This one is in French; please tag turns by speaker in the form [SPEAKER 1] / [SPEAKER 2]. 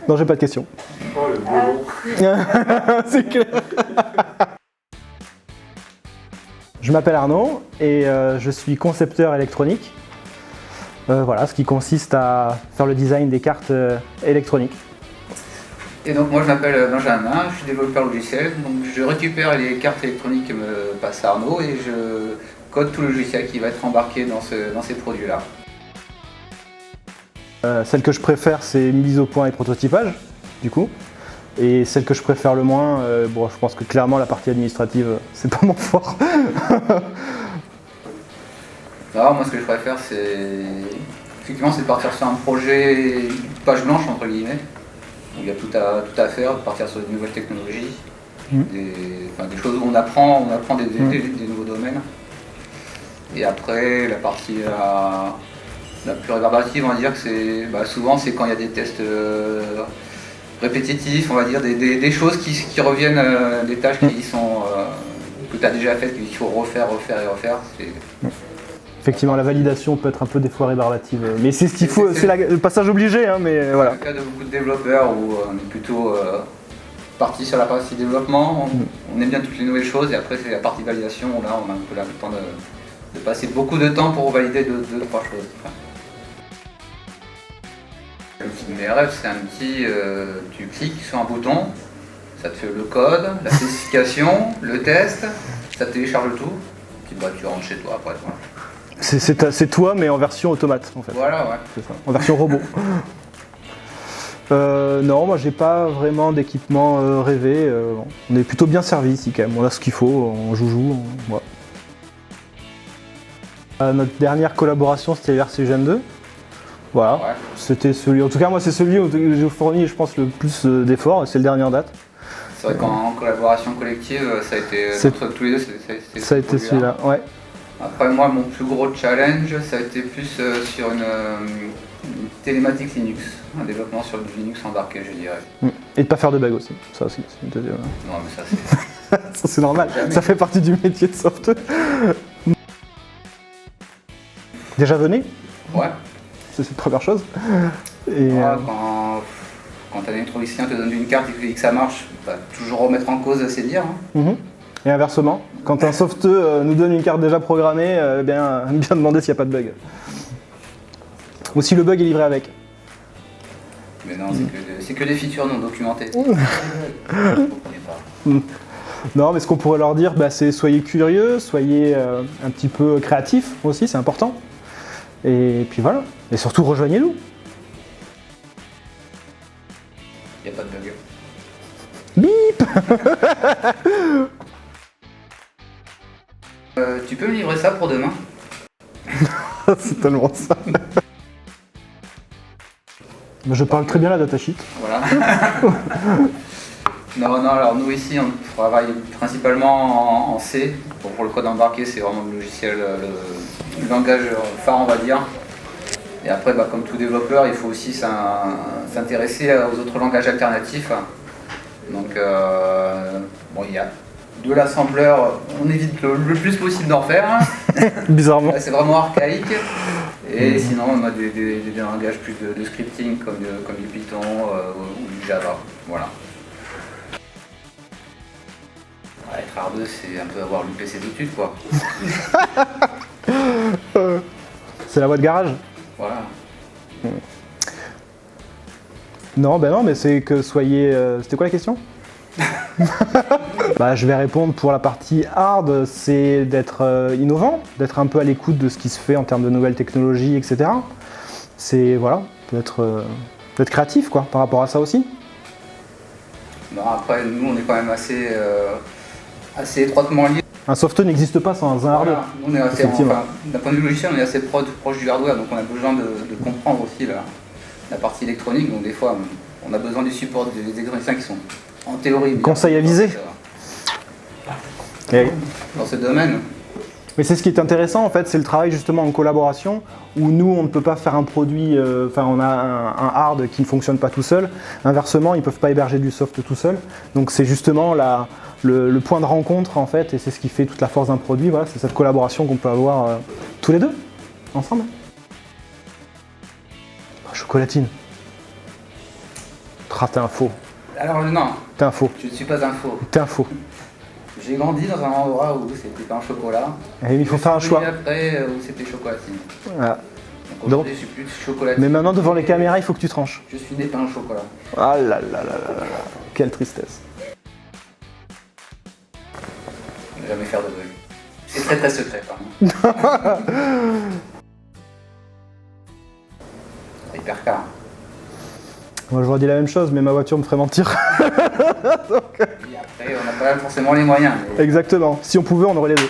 [SPEAKER 1] Non, j'ai pas de questions.
[SPEAKER 2] Oh, le boulot.
[SPEAKER 1] C'est clair. Je m'appelle Arnaud et je suis concepteur électronique. Voilà, ce qui consiste à faire le design des cartes électroniques.
[SPEAKER 3] Et donc moi je m'appelle Benjamin, je suis développeur logiciel, donc je récupère les cartes électroniques que me passe Arnaud et je code tout le logiciel qui va être embarqué dans ces produits-là.
[SPEAKER 1] Celle que je préfère, c'est mise au point et prototypage, du coup. Et celle que je préfère le moins, bon, je pense que clairement la partie administrative, c'est pas mon fort.
[SPEAKER 3] Alors moi ce que je préfère c'est effectivement c'est de partir sur un projet page blanche entre guillemets, où il y a tout à faire, de partir sur de nouvelles technologies, des choses où on apprend des nouveaux domaines. Et après la partie la plus rébarbative, on va dire que c'est souvent c'est quand il y a des tests répétitifs, on va dire des choses qui reviennent, des tâches qui sont que tu as déjà faites, qu'il faut refaire et refaire.
[SPEAKER 1] Effectivement, la validation peut être un peu des fois rébarbative, mais c'est ce qu'il faut, c'est le passage obligé, hein, mais voilà.
[SPEAKER 3] C'est le cas de beaucoup de développeurs où on est plutôt parti sur la partie développement, on aime bien toutes les nouvelles choses et après c'est la partie validation où là on a un peu le temps de passer beaucoup de temps pour valider deux, trois choses. L'outil de VRF, c'est un outil, tu cliques sur un bouton, ça te fait le code, la spécification, le test, ça télécharge le tout, puis tu rentres chez toi après. Voilà.
[SPEAKER 1] C'est toi, mais en version automate, en fait.
[SPEAKER 3] Voilà, ouais.
[SPEAKER 1] C'est ça, en version robot. Non, moi j'ai pas vraiment d'équipement rêvé. On est plutôt bien servi ici quand même. On a ce qu'il faut, on joue. Voilà. Notre dernière collaboration, c'était VRCGen 2. Voilà. Ouais. C'était celui. En tout cas, moi c'est celui où j'ai fourni, je pense, le plus d'efforts. C'est le dernier en date.
[SPEAKER 3] C'est vrai qu'en collaboration collective, ça a été entre tous les deux.
[SPEAKER 1] Ça a été celui-là, ouais.
[SPEAKER 3] Après moi, mon plus gros challenge, ça a été plus sur une télématique Linux, un développement sur du Linux embarqué, je dirais.
[SPEAKER 1] Et de pas faire de bugs aussi, ça aussi.
[SPEAKER 3] Non mais ça c'est...
[SPEAKER 1] Ça c'est normal, ça fait partie du métier de soft. Déjà venu ?
[SPEAKER 3] Ouais.
[SPEAKER 1] C'est la première chose. Et
[SPEAKER 3] ouais, quand un électronicien te donne une carte et que ça marche, toujours remettre en cause, c'est dire. Hein.
[SPEAKER 1] Et inversement, quand un softeux nous donne une carte déjà programmée, bien demander s'il n'y a pas de bug. Ou si le bug est livré avec.
[SPEAKER 3] Mais non, c'est que des features non documentées. Vous comprenez pas.
[SPEAKER 1] Non, mais ce qu'on pourrait leur dire, c'est soyez curieux, soyez un petit peu créatifs aussi, c'est important. Et puis voilà. Et surtout, rejoignez-nous.
[SPEAKER 3] Il n'y a pas de bug.
[SPEAKER 1] Bip.
[SPEAKER 3] Tu peux me livrer ça pour demain?
[SPEAKER 1] C'est tellement ça. Je parle très bien la datasheet.
[SPEAKER 3] Voilà. Non, alors nous ici on travaille principalement en C. Pour le code embarqué, c'est vraiment le logiciel, le langage phare, on va dire. Et après, comme tout développeur, il faut aussi s'intéresser aux autres langages alternatifs. Donc, bon, il y a de l'assembleur, on évite le plus possible d'en faire.
[SPEAKER 1] Bizarrement.
[SPEAKER 3] C'est vraiment archaïque. Et sinon, on a des langages plus de scripting comme du Python ou du Java. Voilà. Être hardeux, c'est un peu avoir loupé ses études, quoi.
[SPEAKER 1] C'est la voie de garage.
[SPEAKER 3] Voilà.
[SPEAKER 1] Non, non, mais c'est que soyez... C'était quoi la question? Je vais répondre pour la partie hard, c'est d'être innovant, d'être un peu à l'écoute de ce qui se fait en termes de nouvelles technologies, etc. C'est, voilà, d'être créatif, quoi, par rapport à ça aussi.
[SPEAKER 3] Non, après, nous, on est quand même assez étroitement liés.
[SPEAKER 1] Un software n'existe pas sans un hardware.
[SPEAKER 3] Nous, on est assez, d'un point de vue logiciel, on est assez proche du hardware, donc on a besoin de comprendre aussi la partie électronique. Donc des fois, on a besoin du support des électroniciens qui sont en théorie.
[SPEAKER 1] Conseil avisé.
[SPEAKER 3] Dans ce domaine.
[SPEAKER 1] Mais c'est ce qui est intéressant en fait, c'est le travail justement en collaboration où nous on ne peut pas faire un produit, on a un hard qui ne fonctionne pas tout seul. Inversement, ils ne peuvent pas héberger du soft tout seul. Donc c'est justement le point de rencontre en fait, et c'est ce qui fait toute la force d'un produit. Voilà, c'est cette collaboration qu'on peut avoir tous les deux, ensemble. Chocolatine. Ah, t'es un faux.
[SPEAKER 3] Alors non,
[SPEAKER 1] T'es un faux.
[SPEAKER 3] je ne suis pas un faux.
[SPEAKER 1] T'es un faux.
[SPEAKER 3] J'ai grandi dans un endroit où c'était pain au chocolat.
[SPEAKER 1] Et il faut faire un
[SPEAKER 3] Je suis
[SPEAKER 1] choix.
[SPEAKER 3] venu après où c'était chocolatine.
[SPEAKER 1] Voilà.
[SPEAKER 3] Donc aujourd'hui, je suis plus chocolatine.
[SPEAKER 1] Mais maintenant, devant les caméras, il faut que tu tranches.
[SPEAKER 3] Je suis né pain au chocolat.
[SPEAKER 1] Ah là là là là là là. Quelle tristesse.
[SPEAKER 3] Ne jamais faire de bruit. C'est très très secret, pardon. Hyper car.
[SPEAKER 1] Moi, je leur dis la même chose, mais ma voiture me ferait mentir.
[SPEAKER 3] Et après, on n'a pas forcément les moyens. Mais...
[SPEAKER 1] Exactement. Si on pouvait, on aurait les deux.